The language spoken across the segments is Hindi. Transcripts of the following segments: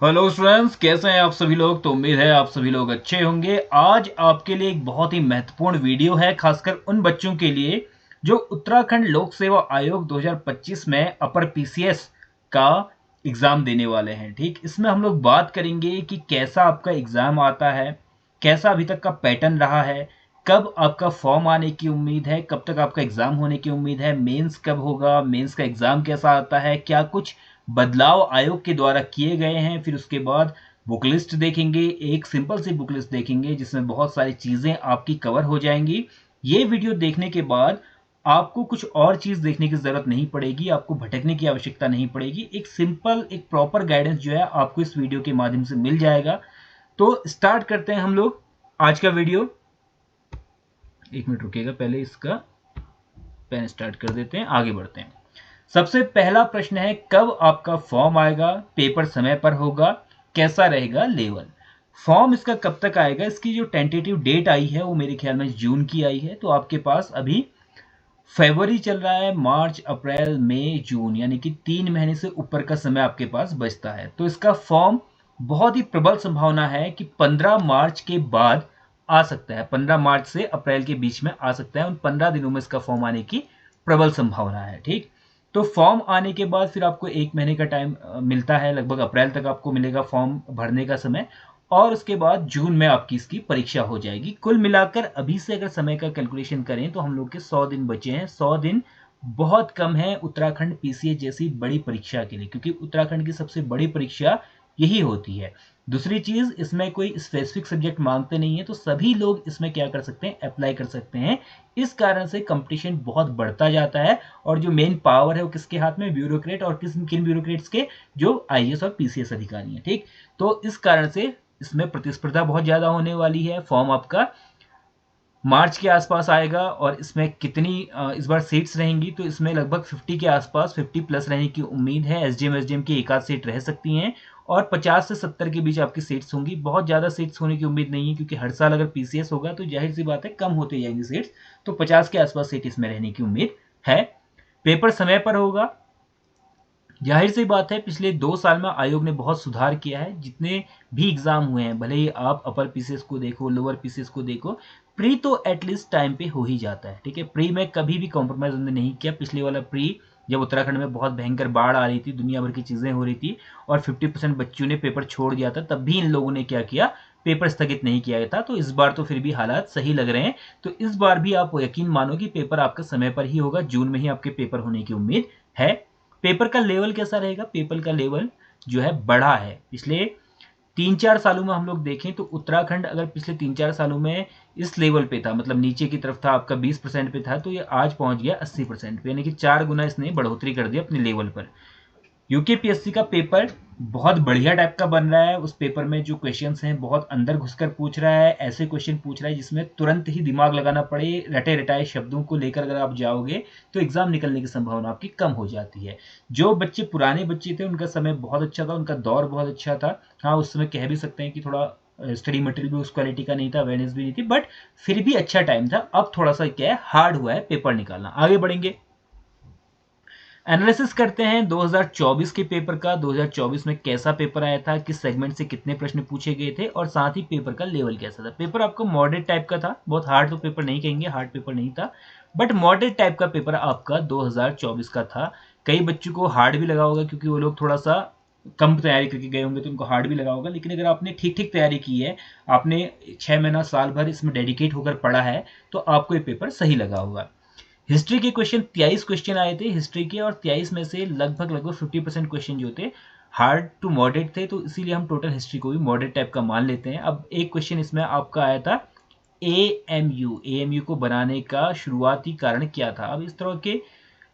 हेलो स्टूडेंट्स, कैसे हैं आप सभी लोग। तो उम्मीद है आप सभी लोग अच्छे होंगे। आज आपके लिए एक बहुत ही महत्वपूर्ण वीडियो है, खासकर उन बच्चों के लिए जो उत्तराखंड लोक सेवा आयोग 2025 में अपर पीसीएस का एग्जाम देने वाले हैं। ठीक, इसमें हम लोग बात करेंगे कि कैसा आपका एग्जाम आता है, कैसा अभी तक का पैटर्न रहा है, कब आपका फॉर्म आने की उम्मीद है, कब तक आपका एग्जाम होने की उम्मीद है, मेंस कब होगा, मेंस का एग्जाम कैसा आता है, क्या कुछ बदलाव आयोग के द्वारा किए गए हैं। फिर उसके बाद बुक लिस्ट देखेंगे, एक सिंपल सी बुक लिस्ट देखेंगे जिसमें बहुत सारी चीजें आपकी कवर हो जाएंगी। ये वीडियो देखने के बाद आपको कुछ और चीज देखने की जरूरत नहीं पड़ेगी, आपको भटकने की आवश्यकता नहीं पड़ेगी। एक सिंपल, एक प्रॉपर गाइडेंस जो है आपको इस वीडियो के माध्यम से मिल जाएगा। तो स्टार्ट करते हैं हम लोग आज का वीडियो। एक मिनट रुकिएगा, पहले इसका पेन स्टार्ट कर देते हैं, आगे बढ़ते हैं। सबसे पहला प्रश्न है, कब आपका फॉर्म आएगा, पेपर समय पर होगा, कैसा रहेगा लेवल। फॉर्म इसका कब तक आएगा, इसकी जो टेंटेटिव डेट आई है वो मेरे ख्याल में जून की आई है। तो आपके पास अभी फरवरी चल रहा है, मार्च, अप्रैल, मई, जून, यानी कि 3 महीने से ऊपर का समय आपके पास बचता है। तो इसका फॉर्म बहुत ही प्रबल संभावना है कि 15 मार्च के बाद आ सकता है, 15 मार्च से अप्रैल के बीच में आ सकता है। उन 15 दिनों में इसका फॉर्म आने की प्रबल संभावना है। ठीक, तो फॉर्म आने के बाद फिर आपको 1 महीने का टाइम मिलता है, लगभग अप्रैल तक आपको मिलेगा फॉर्म भरने का समय, और उसके बाद जून में आपकी इसकी परीक्षा हो जाएगी। कुल मिलाकर अभी से अगर समय का कैलकुलेशन करें तो हम लोग के 100 दिन बचे हैं। 100 दिन बहुत कम है उत्तराखंड पीसीए जैसी बड़ी परीक्षा के लिए, क्योंकि उत्तराखंड की सबसे बड़ी परीक्षा यही होती है। दूसरी चीज, इसमें कोई स्पेसिफिक सब्जेक्ट मांगते नहीं है, तो सभी लोग इसमें क्या कर सकते हैं, अप्लाई कर सकते हैं। इस कारण से कंपटीशन बहुत बढ़ता जाता है, और जो मेन पावर है वो किसके हाथ में, ब्यूरोक्रेट, और किन ब्यूरोक्रेट्स के, जो आईएएस और पीसीएस अधिकारी हैं। ठीक, तो इस कारण से इसमें प्रतिस्पर्धा बहुत ज्यादा होने वाली है। फॉर्म आपका मार्च के आसपास आएगा, और इसमें कितनी इस बार सीट्स रहेंगी, तो इसमें लगभग 50 के आसपास, 50 प्लस रहने की उम्मीद है। एसडीएम की एक आध सीट रह सकती हैं, और 50 से 70 के बीच आपकी सीट्स होंगी। बहुत ज़्यादा सीट्स होने की उम्मीद नहीं है, क्योंकि हर साल अगर पीसीएस होगा तो जाहिर सी बात है कम होते जाएंगी सीट्स। तो 50 के आसपास सीट इसमें रहने की उम्मीद है। पेपर समय पर होगा। जाहिर सी बात है, पिछले 2 साल में आयोग ने बहुत सुधार किया है। जितने भी एग्जाम हुए हैं, भले ही आप अपर पीसीएस को देखो, लोअर पीसीएस को देखो, प्री तो एटलीस्ट टाइम पे हो ही जाता है। ठीक है, प्री में कभी भी कॉम्प्रोमाइज उन्होंने नहीं किया। पिछले वाला प्री, जब उत्तराखंड में बहुत भयंकर बाढ़ आ रही थी, दुनिया भर की चीजें हो रही थी, और 50% बच्चों ने पेपर छोड़ दिया था, तब भी इन लोगों ने क्या किया, पेपर स्थगित नहीं किया था। तो इस बार तो फिर भी हालात सही लग रहे हैं। तो इस बार भी आप यकीन मानो कि पेपर आपका समय पर ही होगा, जून में ही आपके पेपर होने की उम्मीद है। पेपर का लेवल कैसा रहेगा, पेपर का लेवल जो है बढ़ा है। पिछले 3-4 सालों में हम लोग देखें तो उत्तराखंड अगर पिछले 3-4 सालों में इस लेवल पे था, मतलब नीचे की तरफ था, आपका 20% पे था, तो ये आज पहुंच गया 80% पे, यानी कि 4 गुना इसने बढ़ोतरी कर दी अपने लेवल पर। यूकेपीएससी का पेपर बहुत बढ़िया टाइप का बन रहा है। उस पेपर में जो क्वेश्चंस हैं बहुत अंदर घुसकर पूछ रहा है, ऐसे क्वेश्चन पूछ रहा है जिसमें तुरंत ही दिमाग लगाना पड़े। रटे रटाए शब्दों को लेकर अगर आप जाओगे तो एग्जाम निकलने की संभावना आपकी कम हो जाती है। जो बच्चे पुराने बच्चे थे उनका समय बहुत अच्छा था, उनका दौर बहुत अच्छा था। हाँ, उस समय कह भी सकते हैं कि थोड़ा स्टडी मटेरियल भी उस क्वालिटी का नहीं था, अवेयरनेस भी नहीं थी, बट फिर भी अच्छा टाइम था। अब थोड़ा सा क्या है, हार्ड हुआ है पेपर निकालना। आगे बढ़ेंगे, एनालिसिस करते हैं 2024 के पेपर का। 2024 में कैसा पेपर आया था, किस सेगमेंट से कितने प्रश्न पूछे गए थे, और साथ ही पेपर का लेवल कैसा था। पेपर आपका मॉडरेट टाइप का था, बहुत हार्ड तो पेपर नहीं कहेंगे, हार्ड पेपर नहीं था, बट मॉडरेट टाइप का पेपर आपका 2024 का था। कई बच्चों को हार्ड भी लगा होगा, क्योंकि वो लोग थोड़ा सा कम तैयारी करके गए होंगे तो उनको हार्ड भी लगा होगा। लेकिन अगर आपने ठीक ठीक तैयारी की है, आपने 6 महीना साल भर इसमें डेडिकेट होकर पढ़ा है, तो आपको ये पेपर सही लगा होगा। हिस्ट्री के क्वेश्चन 23 क्वेश्चन आए थे हिस्ट्री के, और 23 में से लगभग 50% क्वेश्चन जो थे हार्ड टू मॉडरेट थे, तो इसीलिए हम टोटल हिस्ट्री को भी मॉडरेट टाइप का मान लेते हैं। अब एक क्वेश्चन इसमें आपका आया था, एएमयू को बनाने का शुरुआती कारण क्या था। अब इस तरह के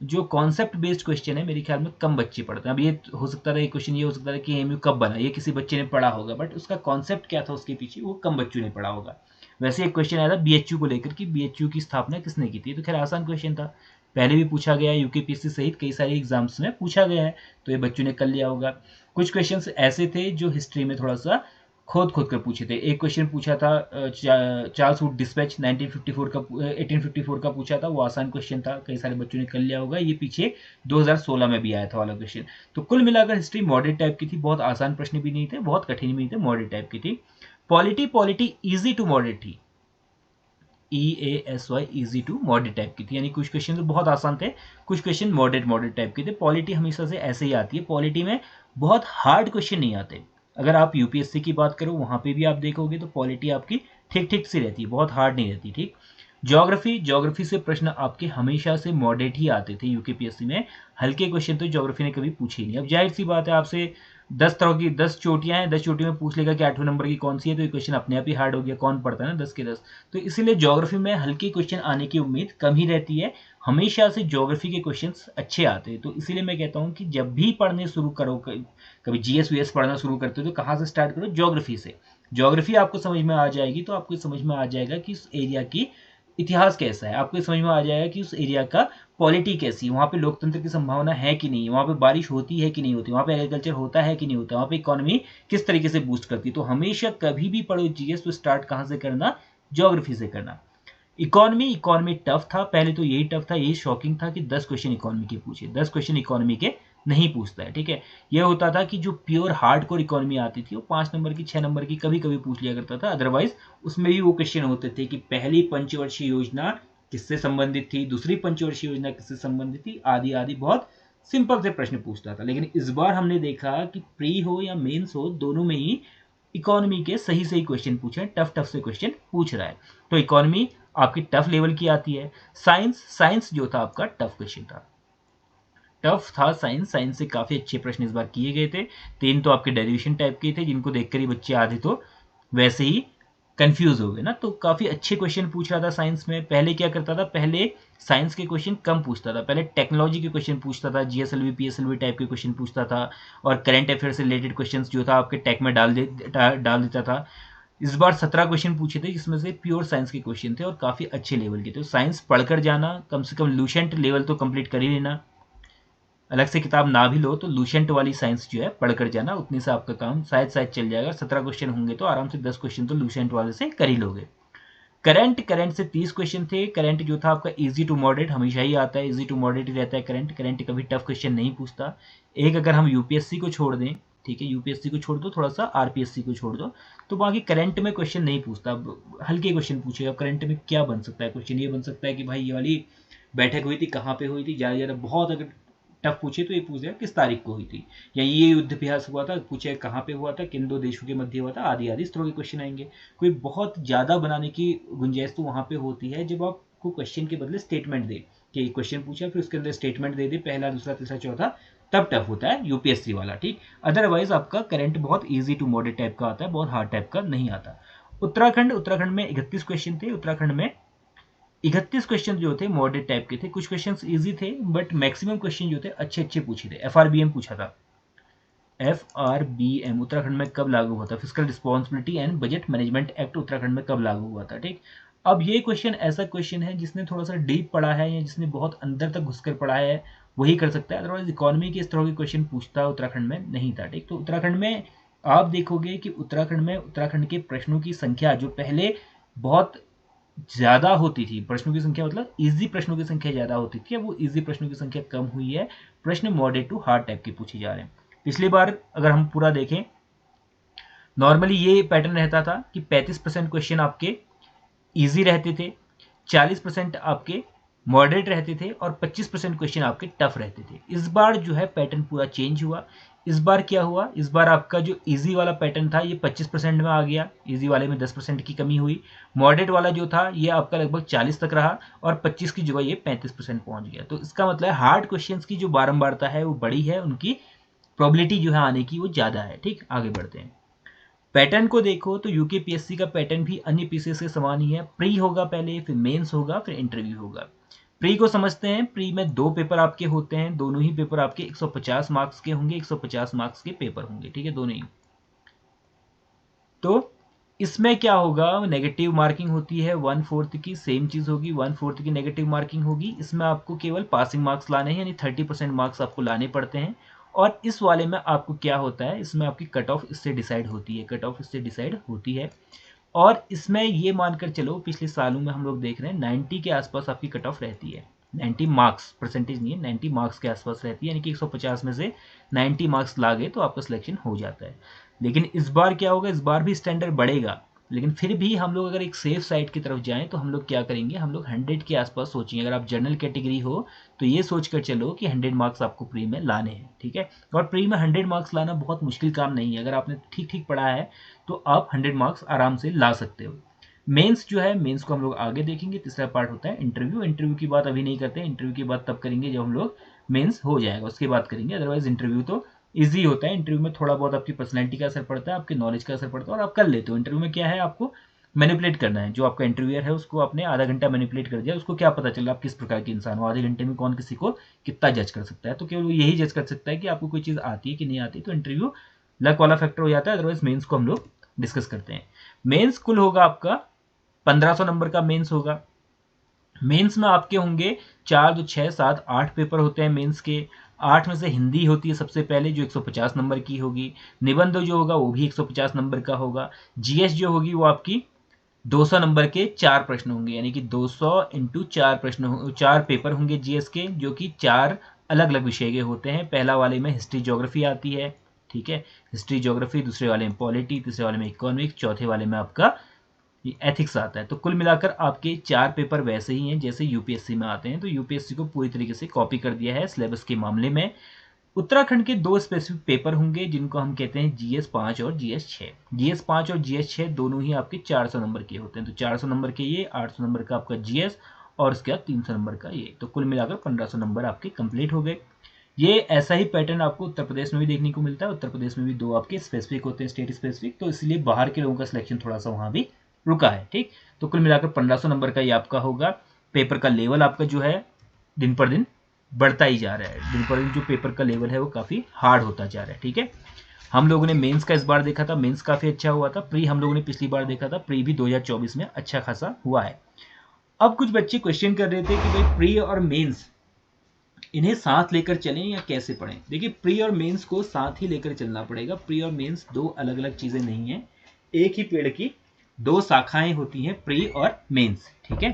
जो कॉन्सेप्ट बेस्ड क्वेश्चन है, मेरे ख्याल में कम बच्चे पढ़ते हैं। अब ये हो सकता था, ये क्वेश्चन ये हो सकता था कि एएमयू कब बना, ये किसी बच्चे ने पढ़ा होगा, बट उसका कॉन्सेप्ट क्या था उसके पीछे, वो कम बच्चों ने पढ़ा होगा। वैसे एक क्वेश्चन आया था बीएचयू को लेकर कि बीएचयू की स्थापना किसने की थी, तो खैर आसान क्वेश्चन था, पहले भी पूछा गया है, यूकेपीएससी सहित कई सारे एग्जाम्स में पूछा गया है, तो ये बच्चों ने कर लिया होगा। कुछ क्वेश्चंस ऐसे थे जो हिस्ट्री में थोड़ा सा खोद खोद कर पूछे थे। एक क्वेश्चन पूछा था चार्ल्स वुड डिस्पैच 1854 का पूछा था, वो आसान क्वेश्चन था, कई सारे बच्चों ने कर लिया होगा। ये पीछे 2016 में भी आया था वाला क्वेश्चन। तो कुल मिलाकर हिस्ट्री मॉडरेट टाइप की थी, बहुत आसान प्रश्न भी नहीं थे, बहुत कठिन भी नहीं थे, मॉडरेट टाइप की थी। पॉलिटी इजी टू मॉडरेट थी, EASY easy to moderate type की थी, यानी कुछ क्वेश्चन तो बहुत आसान थे, कुछ क्वेश्चन मॉडरेट टाइप के थे। पॉलिटी हमेशा से ऐसे ही आती है, पॉलिटी में बहुत हार्ड क्वेश्चन नहीं आते। अगर आप यूपीएससी की बात करो वहां पे भी आप देखोगे तो पॉलिटी आपकी ठीक ठीक सी रहती है, बहुत हार्ड नहीं रहती। ठीक, ज्योग्राफी से प्रश्न आपके हमेशा से मॉडरेट ही आते थे यूकेपीएससी में, हल्के क्वेश्चन तो ज्योग्राफी ने कभी पूछे ही नहीं। अब जाहिर सी बात है, आपसे 10 तरह की 10 चोटियां हैं, 10 चोटियों में पूछ लेगा कि 8वें नंबर की कौन सी है, तो ये क्वेश्चन अपने आप ही हार्ड हो गया, कौन पढ़ता है ना 10 के 10। तो इसीलिए ज्योग्राफी में हल्के क्वेश्चन आने की उम्मीद कम ही रहती है, हमेशा से ज्योग्राफी के क्वेश्चंस अच्छे आते हैं। तो इसीलिए मैं कहता हूँ कि जब भी पढ़ने शुरू करो, कभी जीएस वीएस पढ़ना शुरू करते हो तो कहाँ से स्टार्ट करो, ज्योग्राफी से। ज्योग्राफी आपको समझ में आ जाएगी तो आपको समझ में आ जाएगा कि उस एरिया की इतिहास कैसा है, आपको समझ में आ जाएगा कि उस एरिया का पॉलिटी कैसी है, वहाँ पे लोकतंत्र की संभावना है कि नहीं, वहाँ पे बारिश होती है कि नहीं होती, वहाँ पे एग्रीकल्चर होता है कि नहीं होता, वहाँ पे इकोनॉमी किस तरीके से बूस्ट करती है। तो हमेशा कभी भी पढ़ो जीएस तो स्टार्ट कहाँ से करना, ज्योग्राफी से करना। इकोनॉमी टफ था, पहले तो यही टफ था, यही शॉकिंग था कि 10 क्वेश्चन इकोनॉमी के पूछे, 10 क्वेश्चन इकोनॉमी के नहीं पूछता है। ठीक है, यह होता था कि जो प्योर हार्डकोर इकोनॉमी आती थी वो 5 नंबर की 6 नंबर की कभी कभी पूछ लिया करता था, अदरवाइज उसमें भी वो क्वेश्चन होते थे कि पहली पंचवर्षीय योजना किससे संबंधित थी, दूसरी पंचवर्षीय योजना किससे संबंधित थी, आदि आदि, बहुत सिंपल से प्रश्न पूछता था। लेकिन इस बार हमने देखा कि प्री हो या मेंस हो, दोनों में ही इकोनॉमी के सही सही क्वेश्चन पूछे, टफ से क्वेश्चन पूछ रहा है। तो इकोनॉमी आपकी टफ लेवल की आती है। साइंस जो था आपका टफ क्वेश्चन था, टफ था साइंस से काफी अच्छे प्रश्न इस बार किए गए थे। 3 तो आपके डेरिवेशन टाइप के थे, जिनको देखकर ही बच्चे आधे तो वैसे ही कंफ्यूज हो गए ना। तो काफी अच्छे क्वेश्चन पूछ रहा था साइंस में। पहले क्या करता था, पहले साइंस के क्वेश्चन कम पूछता था, पहले टेक्नोलॉजी के क्वेश्चन पूछता था, जीएसएलवी पीएसएलवी टाइप के क्वेश्चन पूछता था, और करंट अफेयर से रिलेटेड क्वेश्चन जो था आपके टेक में डाल देता था। इस बार 17 क्वेश्चन पूछे थे, जिसमें से प्योर साइंस के क्वेश्चन थे और काफी अच्छे लेवल के थे। साइंस पढ़कर जाना, कम से कम लूसेंट लेवल तो कंप्लीट कर ही लेना, अलग से किताब ना भी लो तो लूसेंट वाली साइंस जो है पढ़कर जाना, उतने से आपका काम शायद चल जाएगा। 17 क्वेश्चन होंगे तो आराम से 10 क्वेश्चन तो लूसेंट वाले से कर ही लोगे। करंट से 30 क्वेश्चन थे। करंट जो था आपका इजी टू मॉडरेट हमेशा ही आता है, इजी टू मॉडरेट ही रहता है करंट कभी टफ क्वेश्चन नहीं पूछता। एक अगर हम यूपीएससी को छोड़ दें, ठीक है, यूपीएससी को छोड़ दो, थोड़ा सा आरपीएससी को छोड़ दो, तो बाकी करंट में क्वेश्चन नहीं पूछता, हल्के क्वेश्चन पूछेगा। करंट में क्या बन सकता है क्वेश्चन, ये बन सकता है कि भाई ये वाली बैठक हुई थी कहाँ पे हुई थी, ज़्यादा बहुत अगर टफ पूछे तो ये पूछेगा किस तारीख को हुई थी, या ये युद्ध अभ्यास हुआ था, पूछे कहाँ पे हुआ था, किन दो देशों के मध्य हुआ था, आदि आदि इस तरह के क्वेश्चन आएंगे। कोई बहुत ज़्यादा बनाने की गुंजाइश तो वहाँ पे होती है जब आपको क्वेश्चन के बदले स्टेटमेंट दे, कि क्वेश्चन पूछा फिर उसके अंदर स्टेटमेंट दे दे, पहला दूसरा तीसरा चौथा, तब टफ होता है यूपीएससी वाला। ठीक, अदरवाइज आपका करंट बहुत ईजी टू मॉडरेट टाइप का आता है, बहुत हार्ड टाइप का नहीं आता। उत्तराखंड में 31 क्वेश्चन थे। उत्तराखंड में 31 क्वेश्चन जो थे मॉडरेट टाइप के थे, कुछ क्वेश्चन इजी थे बट मैक्सिमम क्वेश्चन जो थे अच्छे अच्छे पूछे थे। एफआरबीएम पूछा था, एफआरबीएम उत्तराखंड में कब लागू हुआ था, physical responsibility and budget management act Uttarakhand में कब लागू हुआ था। ठीक, अब ये क्वेश्चन ऐसा क्वेश्चन है जिसने थोड़ा सा डीप पढ़ा है या जिसने बहुत अंदर तक घुसकर पढ़ा है वही कर सकता है, अदरवाइज इकोनॉमी के इस तरह के क्वेश्चन पूछता उत्तराखंड में नहीं था। ठीक, तो उत्तराखंड में आप देखोगे कि उत्तराखंड के प्रश्नों की संख्या जो पहले बहुत ज्यादा होती थी, प्रश्नों की संख्या मतलब इजी प्रश्नों की संख्या ज्यादा होती थी, अब वो इजी प्रश्नों की संख्या कम हुई है, प्रश्न मॉडरेट टू हार्ड टाइप के पूछे जा रहे हैं। पिछली बार अगर हम पूरा देखें, नॉर्मली ये पैटर्न रहता था कि 35% क्वेश्चन आपके इजी रहते थे, 40% आपके मॉडरेट रहते थे और 25% क्वेश्चन आपके टफ रहते थे। इस बार जो है पैटर्न पूरा चेंज हुआ। इस बार क्या हुआ, इस बार आपका जो इजी वाला पैटर्न था ये 25% में आ गया, इजी वाले में 10% की कमी हुई। मॉडरेट वाला जो था ये आपका लगभग 40 तक रहा और 25 की जगह ये 35% पहुंच गया। तो इसका मतलब हार्ड क्वेश्चंस की जो बारंबारता है वो बड़ी है, उनकी प्रोबेबिलिटी जो है आने की वो ज्यादा है। ठीक, आगे बढ़ते हैं। पैटर्न को देखो तो यूकेपीएससी का पैटर्न भी अन्य पीसीएस के समान ही है, प्री होगा पहले, फिर मेंस होगा, फिर इंटरव्यू होगा। प्री को समझते हैं, प्री में 2 पेपर आपके होते हैं, दोनों ही पेपर आपके 150 मार्क्स के होंगे, 150 मार्क्स के पेपर होंगे। ठीक है, दोनों ही। तो इसमें क्या होगा, नेगेटिव मार्किंग होती है 1/4 की, सेम चीज होगी, 1/4 की नेगेटिव मार्किंग होगी। इसमें आपको केवल पासिंग मार्क्स लाने हैं, यानी 30% मार्क्स आपको लाने पड़ते हैं और इस वाले में आपको क्या होता है, इसमें आपकी कट ऑफ इससे डिसाइड होती है, कट ऑफ इससे डिसाइड होती है। और इसमें ये मानकर चलो पिछले सालों में हम लोग देख रहे हैं 90 के आसपास आपकी कट ऑफ रहती है। 90 मार्क्स, परसेंटेज नहीं है, 90 मार्क्स के आसपास रहती है, यानी कि 150 में से 90 मार्क्स लागे तो आपका सिलेक्शन हो जाता है। लेकिन इस बार क्या होगा, इस बार भी स्टैंडर्ड बढ़ेगा, लेकिन फिर भी हम लोग अगर एक सेफ साइड की तरफ जाएं तो हम लोग क्या करेंगे, हम लोग 100 के आसपास सोचेंगे। अगर आप जनरल कैटेगरी हो तो ये सोच कर चलो कि 100 मार्क्स आपको प्री में लाने हैं, ठीक है। और प्री में 100 मार्क्स लाना बहुत मुश्किल काम नहीं है, अगर आपने ठीक ठीक पढ़ा है तो आप 100 मार्क्स आराम से ला सकते हो। मेंस जो है, मेंस को हम लोग आगे देखेंगे। तीसरा पार्ट होता है इंटरव्यू। इंटरव्यू की बात अभी नहीं करते, इंटरव्यू की बात तब करेंगे जब हम लोग मेंस हो जाएगा उसके बाद करेंगे। अदरवाइज इंटरव्यू तो ईजी होता है। इंटरव्यू में थोड़ा बहुत आपकी पर्सनैलिटी का असर पड़ता है, आपके नॉलेज का असर पड़ता है और आप कर लेते हो। इंटरव्यू में क्या है, आपको मैनिपुलेट करना है। जो आपका इंटरव्यूअर है उसको आपने आधा घंटा मैनिपुलेट कर दिया, उसको क्या पता चला आप किस प्रकार के इंसान हो। आधे घंटे में कौन किसी को कितना जज कर सकता है, तो केवल यही जज कर सकता है कि आपको कोई चीज़ आती है कि नहीं आती। तो इंटरव्यू लक वाला फैक्टर हो जाता है। अदरवाइज मेंस को हम लोग डिस्कस करते हैं। मेंस कुल होगा आपका 1500 नंबर का मेंस होगा। मेंस में आपके होंगे 4, 2, 6, 7, 8 पेपर होते हैं मेंस के। 8 में से हिंदी होती है सबसे पहले, जो 150 नंबर की होगी। निबंध जो होगा वो भी 150 नंबर का होगा। जीएस जो होगी वो आपकी 200 नंबर के 4 प्रश्न होंगे, यानी कि 200 इंटू 4 प्रश्न, 4 पेपर होंगे जीएस के, जो कि 4 अलग अलग विषय के होते हैं। पहला वाले में हिस्ट्री ज्योग्राफी आती है, ठीक है, हिस्ट्री ज्योग्राफी। दूसरे वाले में पॉलिटी, तीसरे वाले में इकोनॉमिक्स, चौथे वाले में आपका एथिक्स आता है। तो कुल मिलाकर आपके 4 पेपर वैसे ही हैं जैसे यूपीएससी में आते हैं। तो यूपीएससी को पूरी तरीके से कॉपी कर दिया है सिलेबस के मामले में। उत्तराखंड के 2 स्पेसिफिक पेपर होंगे जिनको हम कहते हैं जीएस 5 और जीएस 6। जीएस 5 और जीएस 6 दोनों ही आपके 400 नंबर के होते हैं। तो 400 नंबर के ये, 800 नंबर का आपका जीएस और उसके बाद 300 नंबर का ये। तो कुल मिलाकर 1500 नंबर आपके कंप्लीट हो गए। ये ऐसा ही पैटर्न आपको उत्तर प्रदेश में भी देखने को मिलता है। उत्तर प्रदेश में भी 2 आपके स्पेसिफिक होते हैं, स्टेट स्पेसिफिक, तो इसलिए बाहर के लोगों का सिलेक्शन थोड़ा सा वहाँ भी रुका है, ठीक। तो कुल मिलाकर 1500 नंबर का ये आपका होगा। पेपर का लेवल आपका जो है दिन पर दिन बढ़ता ही जा रहा है। दिन पर दिन जो पेपर का लेवल है वो काफ़ी हार्ड होता जा रहा है, ठीक है। हम लोगों ने मेंस का इस बार देखा था, मेंस काफ़ी अच्छा हुआ था। प्री हम लोगों ने पिछली बार देखा था, प्री भी 2024 में अच्छा खासा हुआ है। अब कुछ बच्चे क्वेश्चन कर रहे थे कि भाई प्री और मेंस इन्हें साथ लेकर चलें या कैसे पढ़ें। देखिए, प्री और मेंस को साथ ही लेकर चलना पड़ेगा। प्री और मेंस 2 अलग अलग चीज़ें नहीं हैं, एक ही पेड़ की 2 शाखाएं होती हैं, प्री और मेंस, ठीक है।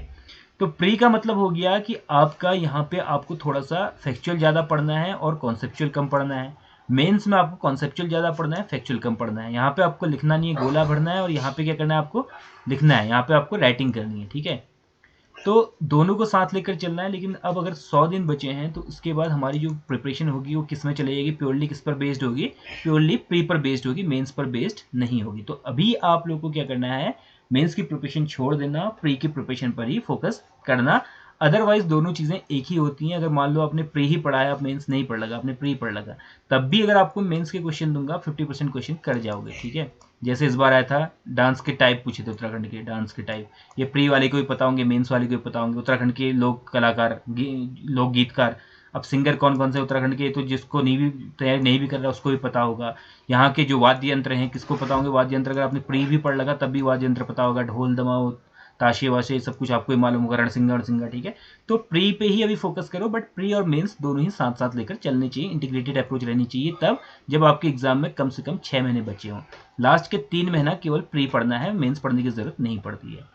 तो प्री का मतलब हो गया कि आपका यहाँ पे आपको थोड़ा सा फैक्चुअल ज़्यादा पढ़ना है और कॉन्सेप्चुअल कम पढ़ना है। मेंस में आपको कॉन्सेप्चुअल ज़्यादा पढ़ना है, फैक्चुअल कम पढ़ना है। यहाँ पे आपको लिखना नहीं है, गोला भरना है, और यहाँ पे क्या करना है, आपको लिखना है, यहाँ पे आपको राइटिंग करनी है, ठीक है। तो दोनों को साथ लेकर चलना है। लेकिन अब अगर 100 दिन बचे हैं तो उसके बाद हमारी जो प्रिपरेशन होगी वो किस में चली जाएगी, प्योरली किस पर बेस्ड होगी, प्योरली प्री पर बेस्ड होगी, मेंस पर बेस्ड नहीं होगी। तो अभी आप लोगों को क्या करना है, मेंस की प्रिपरेशन छोड़ देना, प्री की प्रिपरेशन पर ही फोकस करना। अदरवाइज दोनों चीज़ें एक ही होती हैं। अगर मान लो आपने प्री ही पढ़ा है, आप मेंस नहीं पढ़ लगा, आपने प्री पढ़ लगा, तब भी अगर आपको मेंस के क्वेश्चन दूंगा 50% क्वेश्चन कर जाओगे, ठीक है। जैसे इस बार आया था, डांस के टाइप पूछे थे उत्तराखंड के, डांस के टाइप, ये प्री वाले को भी पता होंगे, मेंस वाले को भी पता होंगे। उत्तराखंड के लोक कलाकार, लोक गीतकार, अब सिंगर कौन कौन से उत्तराखंड के, तो जिसको नहीं भी तैयारी नहीं भी कर रहा उसको भी पता होगा। यहाँ के जो वाद्य यंत्र हैं किसको पता होंगे, वाद्य यंत्र अगर आपने प्री भी पढ़ लगा तब भी वाद्य यंत्र पता होगा, ढोल दमाओ ताशे वाशे सब कुछ आपको ही मालूम होगा, रणसिंगा, ठीक है। तो प्री पे ही अभी फोकस करो, बट प्री और मेंस दोनों ही साथ साथ लेकर चलने चाहिए, इंटीग्रेटेड अप्रोच रहनी चाहिए, तब जब आपके एग्जाम में कम से कम 6 महीने बचे हों। लास्ट के 3 महीना केवल प्री पढ़ना है, मेंस पढ़ने की जरूरत नहीं पड़ती है।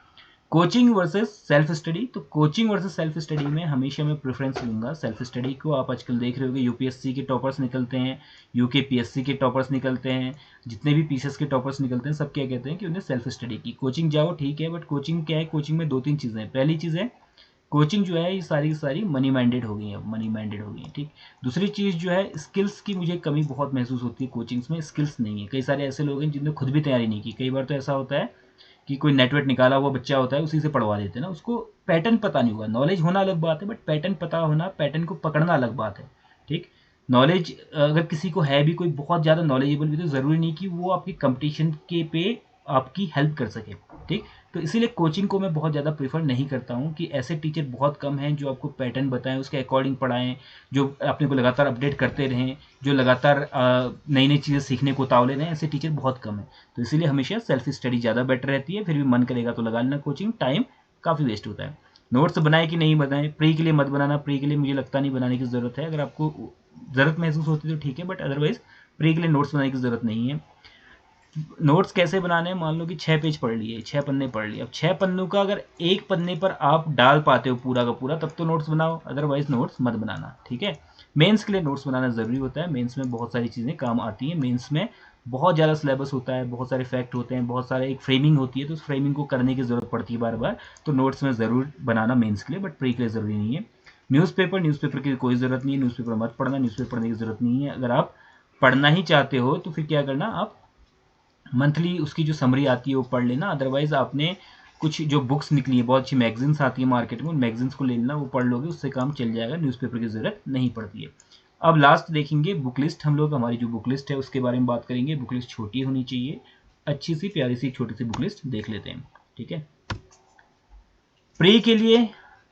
कोचिंग वर्सेस सेल्फ स्टडी, तो कोचिंग वर्सेस सेल्फ स्टडी में हमेशा मैं प्रेफरेंस लूंगा सेल्फ स्टडी को। आप आजकल देख रहे होगे यूपीएससी के टॉपर्स निकलते हैं, यूकेपीएससी के टॉपर्स निकलते हैं, जितने भी पीसीएस के टॉपर्स निकलते हैं, सब क्या कहते हैं कि उन्हें सेल्फ स्टडी की कोचिंग जाओ, ठीक है। बट कोचिंग क्या है, कोचिंग में 2-3 चीज़ें हैं। पहली चीज़ है, कोचिंग जो है ये सारी की सारी मनी माइंडेड हो गई है, मनी माइंडेड हो गई है, ठीक। दूसरी चीज़ जो है, स्किल्स की मुझे कमी बहुत महसूस होती है कोचिंग्स में, स्किल्स नहीं है। कई सारे ऐसे लोग हैं जिन्होंने खुद भी तैयारी नहीं की। कई बार तो ऐसा होता है कि कोई नेटवर्क निकाला हुआ बच्चा होता है, उसी से पढ़वा देते हैं ना, उसको पैटर्न पता नहीं होगा। नॉलेज होना अलग बात है, बट पैटर्न पता होना, पैटर्न को पकड़ना अलग बात है, ठीक। नॉलेज अगर किसी को है भी, कोई बहुत ज़्यादा नॉलेजेबल भी, तो ज़रूरी नहीं कि वो आपकी कंपटीशन के पे आपकी हेल्प कर सके, ठीक। तो इसीलिए कोचिंग को मैं बहुत ज़्यादा प्रीफर नहीं करता हूँ, कि ऐसे टीचर बहुत कम हैं जो आपको पैटर्न बताएं, उसके अकॉर्डिंग पढ़ाएं, जो अपने को लगातार अपडेट करते रहें, जो लगातार नई नई चीज़ें सीखने को उतावले रहें, ऐसे टीचर बहुत कम हैं। तो इसीलिए हमेशा सेल्फ स्टडी ज़्यादा बेटर रहती है। फिर भी मन करेगा तो लगा लेना कोचिंग, टाइम काफ़ी वेस्ट होता है। नोट्स बनाए कि नहीं बनाए, प्री के लिए मत बनाना, प्री के लिए मुझे लगता नहीं बनाने की ज़रूरत है। अगर आपको ज़रूरत महसूस होती है तो ठीक है, बट अदरवाइज प्री के लिए नोट्स बनाने की ज़रूरत नहीं है। नोट्स कैसे बनाने हैं, मान लो कि 6 पेज पढ़ लिए, 6 पन्ने पढ़ लिए, अब 6 पन्नों का अगर एक पन्ने पर आप डाल पाते हो पूरा का पूरा, तब तो नोट्स बनाओ, अदरवाइज नोट्स मत बनाना, ठीक है। मेंस के लिए नोट्स बनाना ज़रूरी होता है, मेंस में बहुत सारी चीज़ें काम आती हैं, मेंस में बहुत ज़्यादा सिलेबस होता है, बहुत सारे फैक्ट होते हैं, बहुत सारे एक फ्रेमिंग होती है, तो उस फ्रेमिंग को करने की ज़रूरत पड़ती है बार बार, तो नोट्स में ज़रूर बनाना मेंस के लिए, बट प्री के लिए ज़रूरी नहीं है। न्यूज़पेपर की कोई ज़रूरत नहीं है, न्यूज़पेपर मत पढ़ना, न्यूज़पेपर पढ़ने की ज़रूरत नहीं है। अगर आप पढ़ना ही चाहते हो तो फिर क्या करना, आप मंथली उसकी जो समरी आती है वो पढ़ लेना, अदरवाइज आपने कुछ जो बुक्स निकली है, बहुत अच्छी मैगजीन्स आती है मार्केट में, उन मैगजीन्स को ले लेना, वो पढ़ लोगे, उससे काम चल जाएगा, न्यूज़पेपर की ज़रूरत नहीं पड़ती है। अब लास्ट देखेंगे बुक लिस्ट, हम लोग हमारी जो बुक लिस्ट है उसके बारे में बात करेंगे। बुक लिस्ट छोटी होनी चाहिए, अच्छी सी प्यारी सी छोटी सी बुक लिस्ट देख लेते हैं, ठीक है। प्री के लिए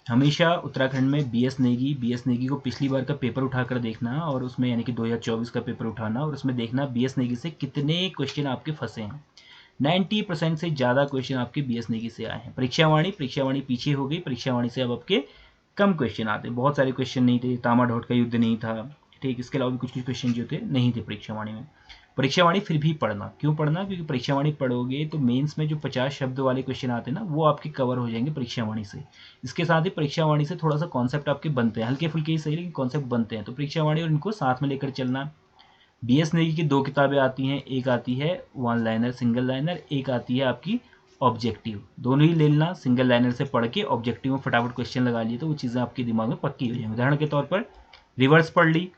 हमेशा उत्तराखंड में बीएस नेगी को पिछली बार का पेपर उठाकर देखना, और उसमें यानी कि 2024 का पेपर उठाना, और उसमें देखना बीएस नेगी से कितने क्वेश्चन आपके फंसे हैं। 90% से ज़्यादा क्वेश्चन आपके बीएस नेगी से आए हैं। परीक्षावाणी पीछे हो गई, परीक्षावाणी से अब आपके कम क्वेश्चन आते, बहुत सारे क्वेश्चन नहीं थे, तामाढोट का युद्ध नहीं था, ठीक, इसके अलावा भी कुछ कुछ क्वेश्चन जो थे नहीं थे परीक्षावाणी में। परीक्षावाणी फिर भी पढ़ना, क्यों पढ़ना, क्योंकि परीक्षावाणी पढ़ोगे तो मेंस में जो 50 शब्द वाले क्वेश्चन आते हैं ना, वो आपके कवर हो जाएंगे परीक्षावाणी से। इसके साथ ही परीक्षावाणी से थोड़ा सा कॉन्सेप्ट आपके बनते हैं, हल्के फुल्के ही सही लेकिन कॉन्सेप्ट बनते हैं, तो परीक्षावाणी और इनको साथ में लेकर चलना। बीएस नेगी की 2 किताबें आती हैं, एक आती है वन लाइनर सिंगल लाइनर, एक आती है आपकी ऑब्जेक्टिव, दोनों ही ले लेना। सिंगल लाइनर से पढ़ के ऑब्जेक्टिव में फटाफट क्वेश्चन लगा लिए तो वो चीज़ें आपके दिमाग में पक्की हो जाएंगी। उदाहरण के तौर पर रिवर्स पढ़ ली,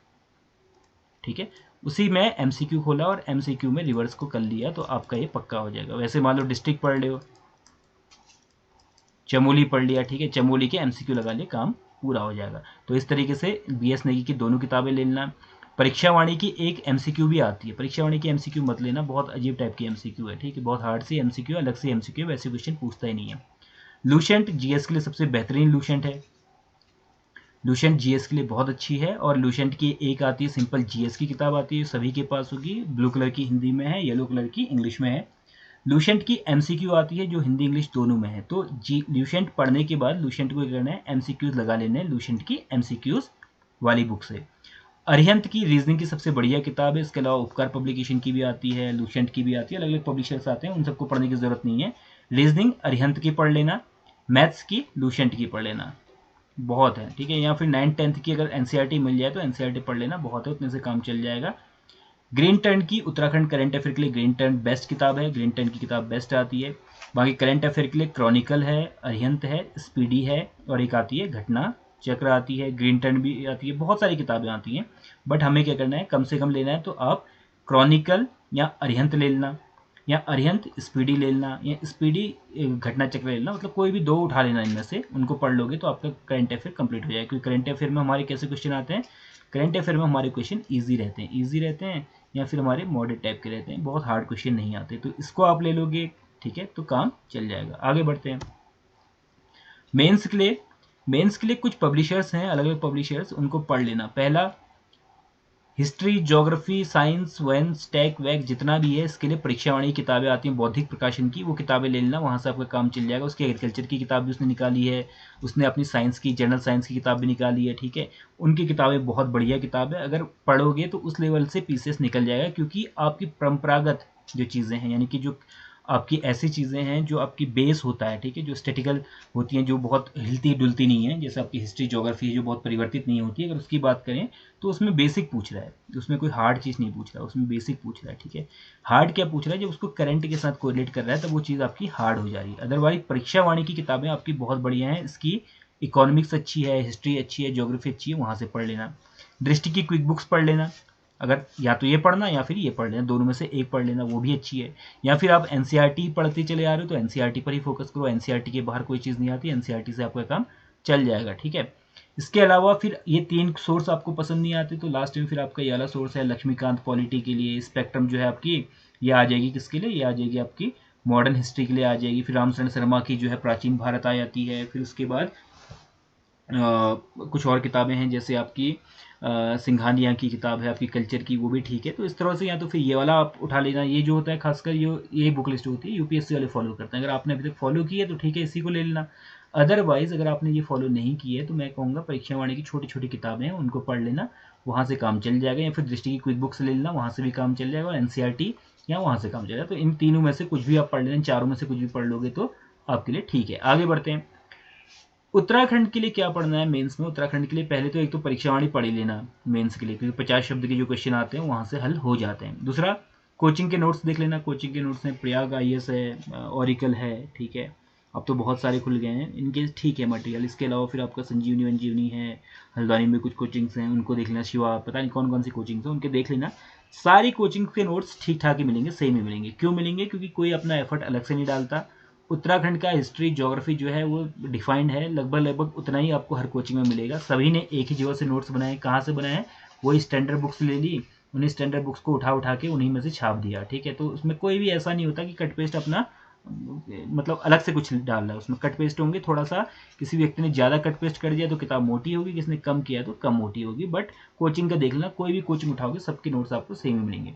ठीक है, उसी में एमसीक्यू खोला और एमसीक्यू में रिवर्स को कर लिया तो आपका ये पक्का हो जाएगा। वैसे मान लो डिस्ट्रिक्ट पढ़ लो, चमोली पढ़ लिया, ठीक है, चमोली के एमसीक्यू लगा लिए, काम पूरा हो जाएगा। तो इस तरीके से बीएस नेगी की दोनों किताबें ले लेना। परीक्षावाणी की एक एमसीक्यू भी आती है, परीक्षावाणी की एमसीक्यू मत लेना, बहुत अजीब टाइप की एमसीक्यू है, ठीक है, बहुत हार्ड सी एमसीक्यू, अलग से एमसीक्यू, वैसे क्वेश्चन पूछता ही नहीं है। लूसेंट जीएस के लिए सबसे बेहतरीन लूसेंट है, लूसेंट जीएस के लिए बहुत अच्छी है। और लूसेंट की एक आती है सिंपल जीएस की किताब आती है, सभी के पास होगी, ब्लू कलर की हिंदी में है, येलो कलर की इंग्लिश में है। लूसेंट की एमसीक्यू आती है जो हिंदी इंग्लिश दोनों में है, तो जी लूसेंट पढ़ने के बाद लूसेंट को करना है, एमसीक्यूज लगा लेने हैं लूसेंट की एमसीक्यूज वाली बुक से। अरिहंत की रीजनिंग की सबसे बढ़िया किताब है, इसके अलावा उपकार पब्लिकेशन की भी आती है, लूसेंट की भी आती है, अलग अलग पब्लिशर्स आते हैं, उन सबको पढ़ने की जरूरत नहीं है। रीजनिंग अरिहंत की पढ़ लेना, मैथ्स की लूसेंट की पढ़ लेना, बहुत है, ठीक है। या फिर 9th-10th की अगर एनसीईआरटी मिल जाए तो एनसीईआरटी पढ़ लेना, बहुत है, उतने से काम चल जाएगा। ग्रीन टर्न की उत्तराखंड करंट अफेयर के लिए ग्रीन टर्न बेस्ट किताब है, ग्रीन टर्न की किताब बेस्ट आती है। बाकी करंट अफेयर के लिए क्रॉनिकल है, अरिहंत है, स्पीडी है, और एक आती है घटना चक्र आती है, ग्रीन टर्न भी आती है, बहुत सारी किताबें आती हैं। बट हमें क्या करना है, कम से कम लेना है तो आप क्रॉनिकल या अरिहंत ले लेना, या अरिहंत स्पीडी ले लेना, या स्पीडी घटना चक्र ले लेना, मतलब कोई भी 2 उठा लेना इनमें से, उनको पढ़ लोगे तो आपका करंट अफेयर कंप्लीट हो जाएगा। क्योंकि करंट अफेयर में हमारे कैसे क्वेश्चन आते हैं, करंट अफेयर में हमारे क्वेश्चन ईजी रहते हैं, या फिर हमारे मॉडरेट टाइप के रहते हैं, बहुत हार्ड क्वेश्चन नहीं आते, तो इसको आप ले लोगे, ठीक है, तो काम चल जाएगा। आगे बढ़ते हैं मेंस के लिए कुछ पब्लिशर्स हैं, अलग अलग पब्लिशर्स, उनको पढ़ लेना। पहला हिस्ट्री, ज्योग्राफी, साइंस, वेंस, टेक वैक जितना भी है, इसके लिए परीक्षावाणी किताबें आती हैं बौद्धिक प्रकाशन की, वो किताबें ले लेना, वहाँ से आपका काम चल जाएगा। उसकी एग्रीकल्चर की किताब भी उसने निकाली है, उसने अपनी साइंस की जनरल साइंस की किताब भी निकाली है, ठीक है, उनकी किताबें बहुत बढ़िया किताब है, अगर पढ़ोगे तो उस लेवल से पीसीएस निकल जाएगा। क्योंकि आपकी परंपरागत जो चीज़ें हैं, यानी कि जो आपकी ऐसी चीज़ें हैं जो आपकी बेस होता है, ठीक है, जो स्टैटिकल होती हैं, जो बहुत हिलती डुलती नहीं है, जैसे आपकी हिस्ट्री ज्योग्राफी जो बहुत परिवर्तित नहीं होती है, अगर उसकी बात करें तो उसमें बेसिक पूछ रहा है, उसमें कोई हार्ड चीज़ नहीं पूछ रहा है, उसमें बेसिक पूछ रहा है, ठीक है। हार्ड क्या पूछ रहा है, जब उसको करंट के साथ कोरिलेट कर रहा है तब वो चीज़ आपकी हार्ड हो जा रही है। अदरवाइज परीक्षावाणी की किताबें आपकी बहुत बढ़िया हैं, इसकी इकोनॉमिक्स अच्छी है, हिस्ट्री अच्छी है, ज्योग्राफी अच्छी है, वहाँ से पढ़ लेना। दृष्टि की क्विक बुक्स पढ़ लेना, अगर या तो ये पढ़ना या फिर ये पढ़ लेना, दोनों में से एक पढ़ लेना, वो भी अच्छी है। या फिर आप एनसीईआरटी पढ़ते चले आ रहे हो तो एनसीईआरटी पर ही फोकस करो, एनसीईआरटी के बाहर कोई चीज़ नहीं आती, एनसीईआरटी से आपका काम चल जाएगा, ठीक है। इसके अलावा फिर ये 3 सोर्स आपको पसंद नहीं आते तो लास्ट में फिर आपका ये वाला सोर्स है लक्ष्मीकांत पॉलिटी के लिए, स्पेक्ट्रम जो है आपकी ये आ जाएगी, किसके लिए, ये आ जाएगी आपकी मॉडर्न हिस्ट्री के लिए आ जाएगी। फिर रामचरण शर्मा की जो है प्राचीन भारत आ जाती है। फिर उसके बाद कुछ और किताबें हैं, जैसे आपकी सिंघानिया की किताब है आपकी कल्चर की, वो भी ठीक है। तो इस तरह से या तो फिर ये वाला आप उठा लेना, ये जो होता है खासकर ये बुक लिस्ट होती है यूपीएससी वाले फॉलो करते हैं। अगर आपने अभी तक फॉलो की है तो ठीक है, इसी को ले लेना। अदरवाइज अगर आपने ये फॉलो नहीं की है तो मैं कहूँगा परीक्षावाणी की छोटी छोटी किताबें हैं उनको पढ़ लेना, वहाँ से काम चल जाएगा, या फिर दृष्टि की क्विक बुक से ले लेना, वहाँ से भी काम चल जाएगा, और एनसीईआरटी या वहाँ से काम चल जाएगा। तो इन तीनों में से कुछ भी आप पढ़ लेना, चारों में से कुछ भी पढ़ लोगे तो आपके लिए ठीक है। आगे बढ़ते हैं। उत्तराखंड के लिए क्या पढ़ना है मेंस में? उत्तराखंड के लिए पहले तो एक तो परीक्षावाणी पढ़ ही लेना मेंस के लिए, क्योंकि 50 शब्द के जो क्वेश्चन आते हैं वहाँ से हल हो जाते हैं। दूसरा, कोचिंग के नोट्स देख लेना। कोचिंग के नोट्स में प्रयाग IAS है, ओरिकल है, ठीक है, अब तो बहुत सारे खुल गए हैं इनके, ठीक है मटेरियल। इसके अलावा फिर आपका संजीवनी वंजीवनी है, हल्द्वानी में कुछ कोचिंग्स हैं उनको देख लेना, शिवा, पता नहीं कौन कौन सी कोचिंग्स हैं उनके देख लेना। सारी कोचिंग के नोट्स ठीक ठाक ही मिलेंगे, सेम ही मिलेंगे। क्यों मिलेंगे? क्योंकि कोई अपना एफर्ट अलग से नहीं डालता। उत्तराखंड का हिस्ट्री ज्योग्राफी जो है वो डिफाइंड है, लगभग उतना ही आपको हर कोचिंग में मिलेगा। सभी ने एक ही जगह से नोट्स बनाए, कहाँ से बनाए? वही स्टैंडर्ड बुक्स ले ली, उन्हीं स्टैंडर्ड बुक्स को उठा के उन्हीं में से छाप दिया, ठीक है। तो उसमें कोई भी ऐसा नहीं होता कि कट पेस्ट अपना मतलब अलग से कुछ डाल रहा है, उसमें कट पेस्ट होंगे। थोड़ा सा किसी व्यक्ति ने ज़्यादा कट पेस्ट कर दिया तो किताब मोटी होगी, किसी ने कम किया तो कम मोटी होगी। बट कोचिंग का देख लेना, कोई भी कोचिंग उठाओगे सबके नोट्स आपको सेम ही मिलेंगे।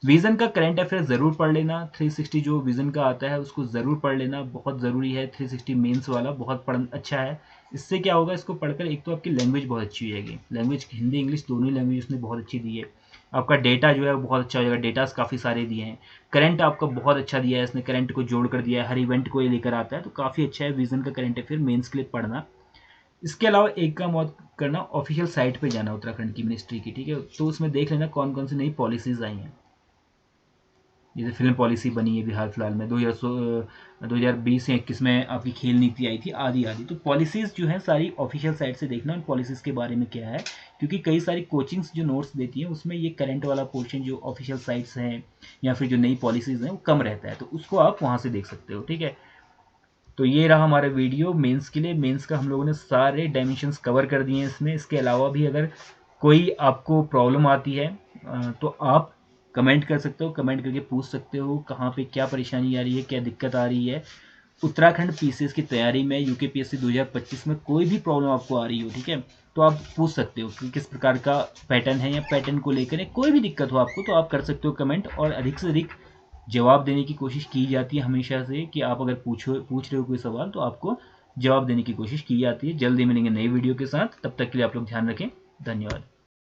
विजन का करंट अफेयर जरूर पढ़ लेना। 360 जो विजन का आता है उसको जरूर पढ़ लेना, बहुत ज़रूरी है। 360 मेंस वाला बहुत अच्छा है। इससे क्या होगा, इसको पढ़कर एक तो आपकी लैंग्वेज बहुत अच्छी हो जाएगी, लैंग्वेज हिंदी इंग्लिश दोनों ही लैंग्वेज उसने बहुत अच्छी दी है। आपका डेटा जो है वो बहुत अच्छा हो जाएगा, डेटास काफ़ी सारे दिए हैं। करंट आपका बहुत अच्छा दिया है इसने, करंट को जोड़ कर दिया है, हर इवेंट को ये लेकर आता है, तो काफ़ी अच्छा है विजन का करंट अफेयर मेंस के लिए पढ़ना। इसके अलावा एक काम और करना, ऑफिशियल साइट पे जाना उत्तराखंड की मिनिस्ट्री की, ठीक है, तो उसमें देख लेना कौन कौन सी नई पॉलिसीज आई हैं। जैसे फिल्म पॉलिसी बनी है बिहार फिलहाल में 2020 या 21 में, आपकी खेल नीति आई थी, आदि आदि। तो पॉलिसीज़ जो है सारी ऑफिशियल साइट से देखना उन पॉलिसीज़ के बारे में क्या है, क्योंकि कई सारी कोचिंग्स जो नोट्स देती हैं उसमें ये करंट वाला पोर्शन जो ऑफिशियल साइट्स हैं या फिर जो नई पॉलिसीज़ हैं वो कम रहता है, तो उसको आप वहाँ से देख सकते हो, ठीक है। तो ये रहा हमारा वीडियो मेंस के लिए। मेंस का हम लोगों ने सारे डायमेंशंस कवर कर दिए हैं इसमें। इसके अलावा भी अगर कोई आपको प्रॉब्लम आती है तो आप कमेंट कर सकते हो, कमेंट करके पूछ सकते हो कहाँ पे क्या परेशानी आ रही है, क्या दिक्कत आ रही है। उत्तराखंड PCS की तैयारी में UKPSC 2025 में कोई भी प्रॉब्लम आपको आ रही हो, ठीक है, तो आप पूछ सकते हो कि किस प्रकार का पैटर्न है, या पैटर्न को लेकर कोई भी दिक्कत हो आपको तो आप कर सकते हो कमेंट, और अधिक से अधिक जवाब देने की कोशिश की जाती है हमेशा से, कि आप अगर पूछ रहे हो कोई सवाल तो आपको जवाब देने की कोशिश की जाती है। जल्दी मिलेंगे नई वीडियो के साथ, तब तक के लिए आप लोग ध्यान रखें। धन्यवाद।